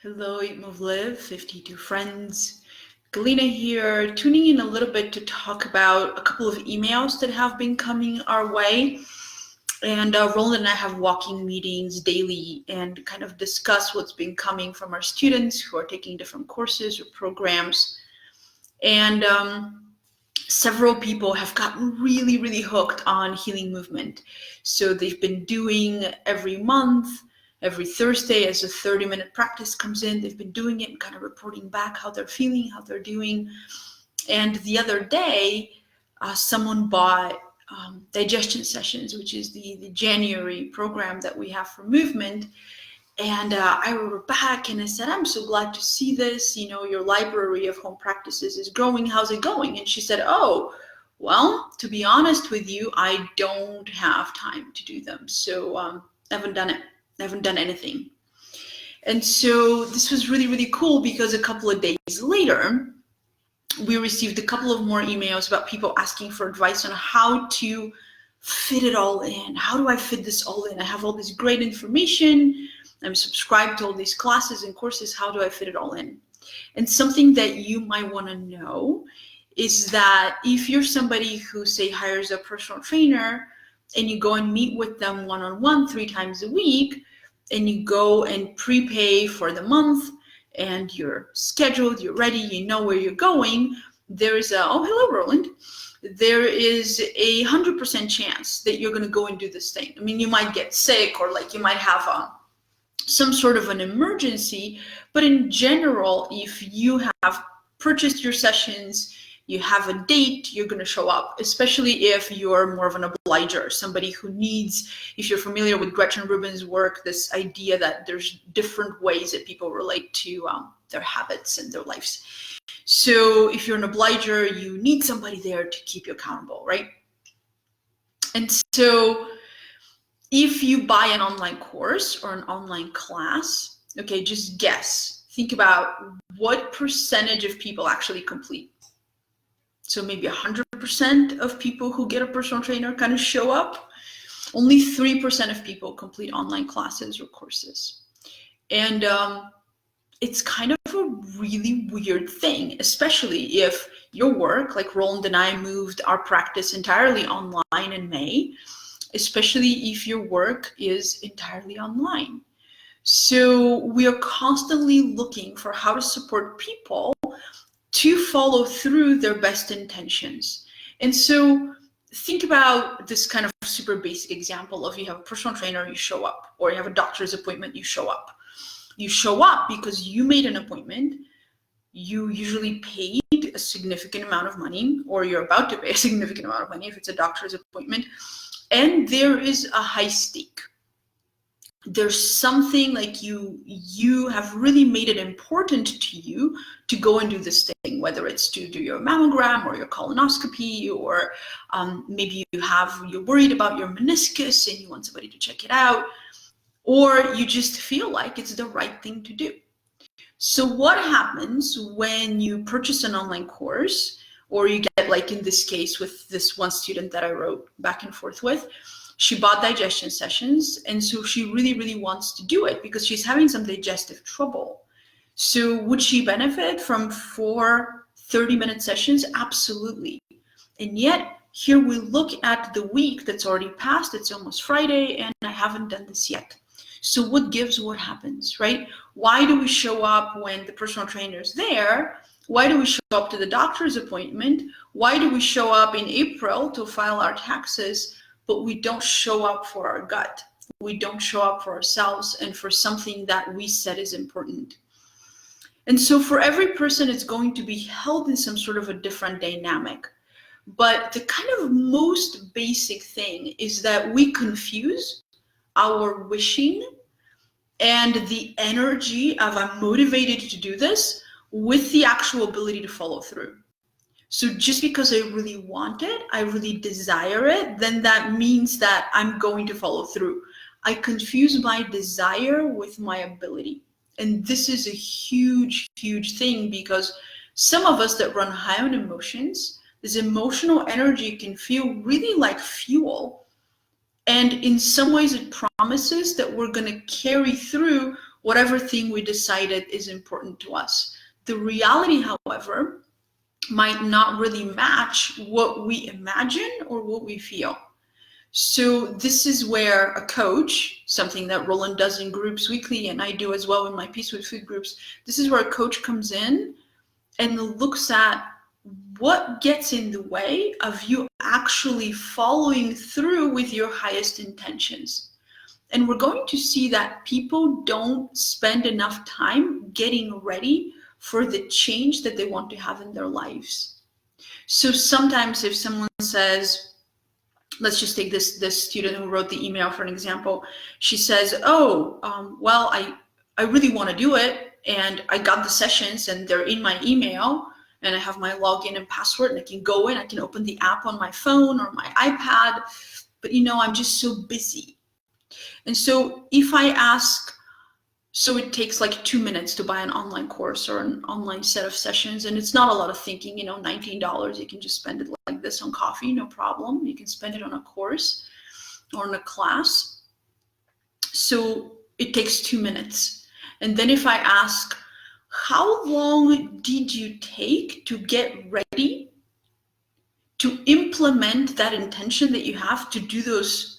Hello, Eat, Move, Live, 52 friends. Galina here, tuning in a little bit to talk about a couple of emails that have been coming our way. And Roland and I have walking meetings daily and kind of discuss what's been coming from our students who are taking different courses or programs. And several people have gotten really hooked on healing movement. So they've been doing every month, every Thursday, as a 30-minute practice comes in, they've been doing it and kind of reporting back how they're feeling, how they're doing. And the other day, someone bought digestion sessions, which is the January program that we have for movement. And I wrote her back and I said, I'm so glad to see this. You know, your library of home practices is growing. How's it going? And she said, oh, well, to be honest with you, I don't have time to do them. So I haven't done it. I haven't done anything. And so this was really cool because a couple of days later, we received a couple of more emails about people asking for advice on how to fit it all in. How do I fit this all in? I have all this great information. I'm subscribed to all these classes and courses. How do I fit it all in? And something that you might want to know is that if you're somebody who, say, hires a personal trainer and you go and meet with them one-on-one 3 times a week, and you go and prepay for the month, and you're scheduled, you're ready, you know where you're going, there is oh, hello, Roland. There is 100% chance that you're going to go and do this thing. I mean, you might get sick, or like you might have some sort of an emergency, but in general, if you have purchased your sessions, you have a date, you're going to show up, especially if you're more of an obliger, somebody who needs, if you're familiar with Gretchen Rubin's work, this idea that there's different ways that people relate to their habits and their lives. So if you're an obliger, you need somebody there to keep you accountable, right? And so if you buy an online course or an online class, okay, just guess. Think about what percentage of people actually complete. So maybe 100% of people who get a personal trainer kind of show up. Only 3% of people complete online classes or courses. And it's kind of a really weird thing, especially if your work, like Roland and I moved our practice entirely online in May, especially if your work is entirely online. So we are constantly looking for how to support people to follow through their best intentions. And so think about this kind of super basic example of you have a personal trainer, you show up, or you have a doctor's appointment, you show up. You show up because you made an appointment, you usually paid a significant amount of money, or you're about to pay a significant amount of money if it's a doctor's appointment, and there is a high stake. There's something like you have really made it important to you to go and do this thing, whether it's to do your mammogram or your colonoscopy, or maybe you're worried about your meniscus and you want somebody to check it out, or you just feel like it's the right thing to do. So what happens when you purchase an online course, or you get, like in this case with this one student that I wrote back and forth with, she bought digestion sessions, and so she really wants to do it because she's having some digestive trouble. So would she benefit from 4 30-minute sessions? Absolutely. And yet here we look at the week that's already passed. It's almost Friday and I haven't done this yet. So what gives, what happens, right? Why do we show up when the personal trainer is there? Why do we show up to the doctor's appointment? Why do we show up in April to file our taxes, but we don't show up for our gut? We don't show up for ourselves and for something that we said is important. And so for every person, it's going to be held in some sort of a different dynamic. But the kind of most basic thing is that we confuse our wishing and the energy of I'm motivated to do this with the actual ability to follow through. So just because I really want it, I really desire it, then that means that I'm going to follow through. I confuse my desire with my ability. And this is a huge thing, because some of us that run high on emotions, this emotional energy can feel really like fuel. And in some ways it promises that we're going to carry through whatever thing we decided is important to us. The reality, however, might not really match what we imagine or what we feel. So this is where a coach, something that Roland does in groups weekly, and I do as well in my Peace with Food groups, this is where a coach comes in and looks at what gets in the way of you actually following through with your highest intentions. And we're going to see that people don't spend enough time getting ready for the change that they want to have in their lives. So sometimes if someone says, let's just take this student who wrote the email for an example. She says, well, I really want to do it, and I got the sessions and they're in my email, and I have my login and password, and I can go in, I can open the app on my phone or my iPad, but I'm just so busy. And so if I ask, so it takes like 2 minutes to buy an online course or an online set of sessions, and it's not a lot of thinking, $19, you can just spend it like this on coffee, no problem. You can spend it on a course or on a class. So it takes 2 minutes. And then if I ask, how long did you take to get ready to implement that intention that you have to do those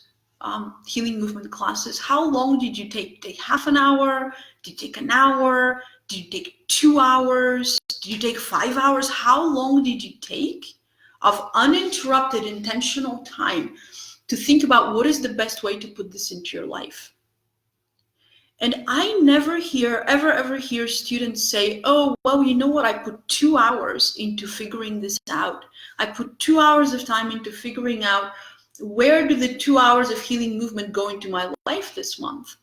healing movement classes? How long did you take? Take half an hour? Did you take an hour? Did you take 2 hours? Did you take 5 hours? How long did you take of uninterrupted intentional time to think about what is the best way to put this into your life? And I never ever hear students say, oh, well, you know what? I put 2 hours into figuring this out. I put 2 hours of time into figuring out where do the 2 hours of healing movement go into my life this month?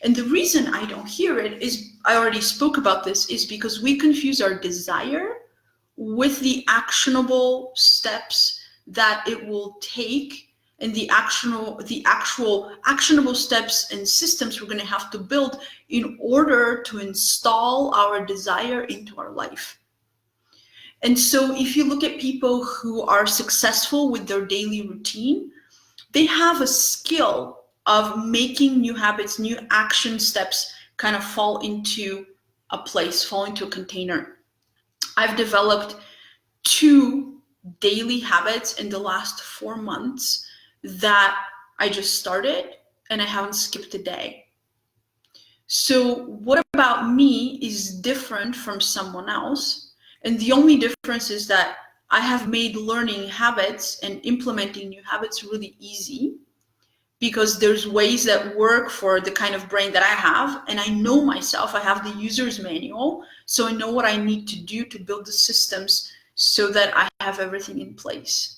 And the reason I don't hear it is, I already spoke about this, is because we confuse our desire with the actionable steps that it will take, and the actual actionable steps and systems we're going to have to build in order to install our desire into our life. And so if you look at people who are successful with their daily routine, they have a skill of making new habits, new action steps kind of fall into a place, fall into a container. I've developed 2 daily habits in the last 4 months that I just started, and I haven't skipped a day. So what about me is different from someone else? And the only difference is that I have made learning habits and implementing new habits really easy, because there's ways that work for the kind of brain that I have, and I know myself. I have the user's manual, so I know what I need to do to build the systems so that I have everything in place.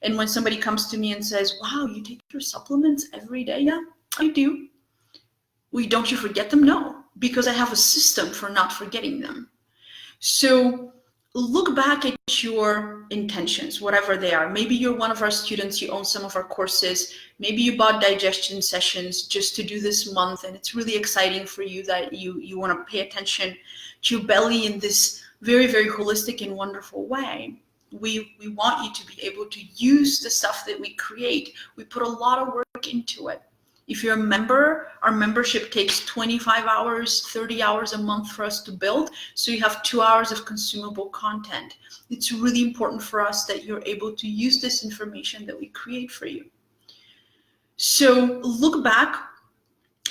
And when somebody comes to me and says, wow, you take your supplements every day? Yeah, I do. Don't you forget them? No, because I have a system for not forgetting them. So look back at your intentions, whatever they are. Maybe you're one of our students, you own some of our courses. Maybe you bought digestion sessions just to do this month, and it's really exciting for you that you want to pay attention to your belly in this very, very holistic and wonderful way. We want you to be able to use the stuff that we create. We put a lot of work into it. If you're a member, our membership takes 25 hours, 30 hours a month for us to build. So you have 2 hours of consumable content. It's really important for us that you're able to use this information that we create for you. So look back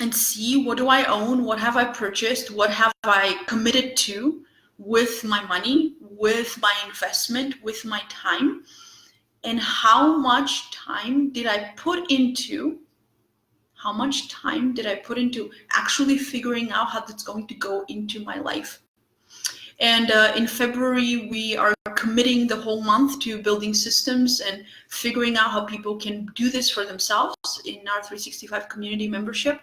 and see, what do I own? What have I purchased? What have I committed to with my money, with my investment, with my time? And how much time did I put into actually figuring out how that's going to go into my life? And in February, we are committing the whole month to building systems and figuring out how people can do this for themselves in our 365 community membership.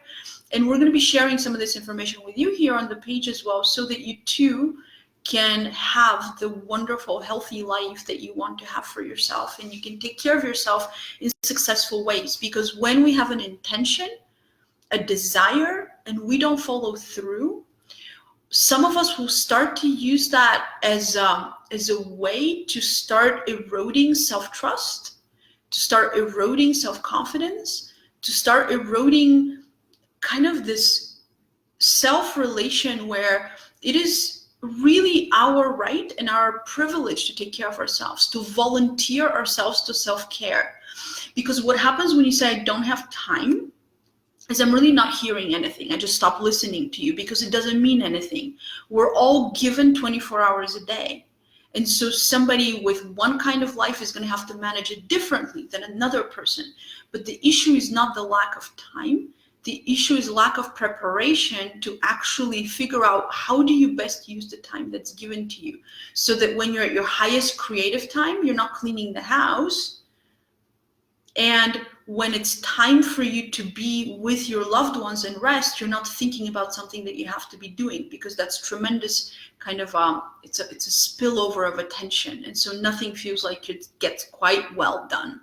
And we're going to be sharing some of this information with you here on the page as well, so that you too can have the wonderful, healthy life that you want to have for yourself, and you can take care of yourself in successful ways. Because when we have an intention, a desire, and we don't follow through, some of us will start to use that as a way to start eroding self-trust, to start eroding self-confidence, to start eroding kind of this self-relation where it is really our right and our privilege to take care of ourselves, to volunteer ourselves to self-care. Because what happens when you say, I don't have time, is I'm really not hearing anything. I just stop listening to you because it doesn't mean anything. We're all given 24 hours a day. And so somebody with one kind of life is going to have to manage it differently than another person. But the issue is not the lack of time. The issue is lack of preparation to actually figure out how do you best use the time that's given to you, so that when you're at your highest creative time, you're not cleaning the house. And when it's time for you to be with your loved ones and rest, you're not thinking about something that you have to be doing, because that's tremendous kind of, it's a spillover of attention. And so nothing feels like it gets quite well done.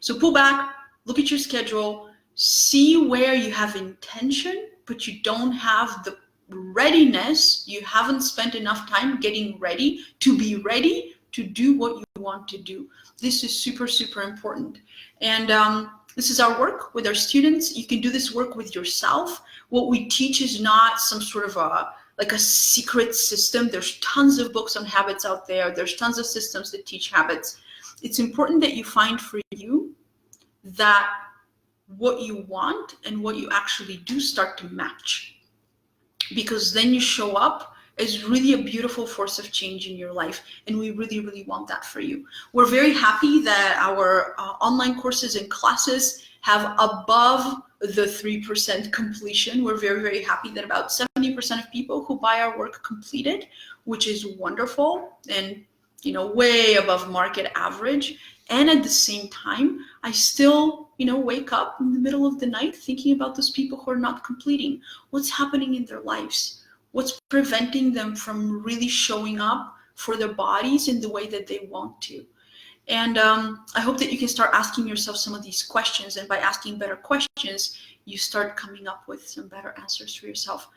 So pull back, look at your schedule, see where you have intention, but you don't have the readiness. You haven't spent enough time getting ready to be ready to do what you want to do. This is super, super important. And this is our work with our students. You can do this work with yourself. What we teach is not some sort of like a secret system. There's tons of books on habits out there. There's tons of systems that teach habits. It's important that you find for you that what you want and what you actually do start to match, because then you show up as really a beautiful force of change in your life. And we really, really want that for you. We're very happy that our online courses and classes have above the 3% completion. We're very, very happy that about 70% of people who buy our work completed, which is wonderful and, you know, way above market average. And at the same time, I still, you know, wake up in the middle of the night thinking about those people who are not completing. What's happening in their lives? What's preventing them from really showing up for their bodies in the way that they want to? And I hope that you can start asking yourself some of these questions. And by asking better questions, you start coming up with some better answers for yourself.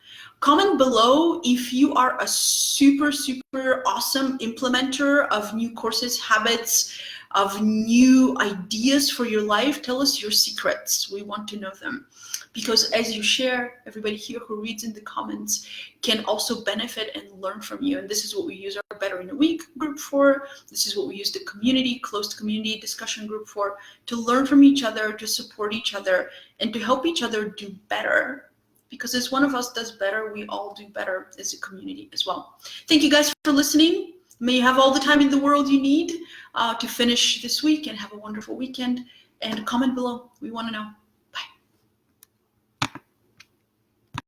Comment below if you are a super, super awesome implementer of new courses, habits, of new ideas for your life. Tell us your secrets. We want to know them. Because as you share, everybody here who reads in the comments can also benefit and learn from you. And this is what we use our Better in a Week group for. This is what we use the community, closed community discussion group for, to learn from each other, to support each other, and to help each other do better. Because as one of us does better, we all do better as a community as well. Thank you guys for listening. May you have all the time in the world you need to finish this week, and have a wonderful weekend. And comment below. We want to know.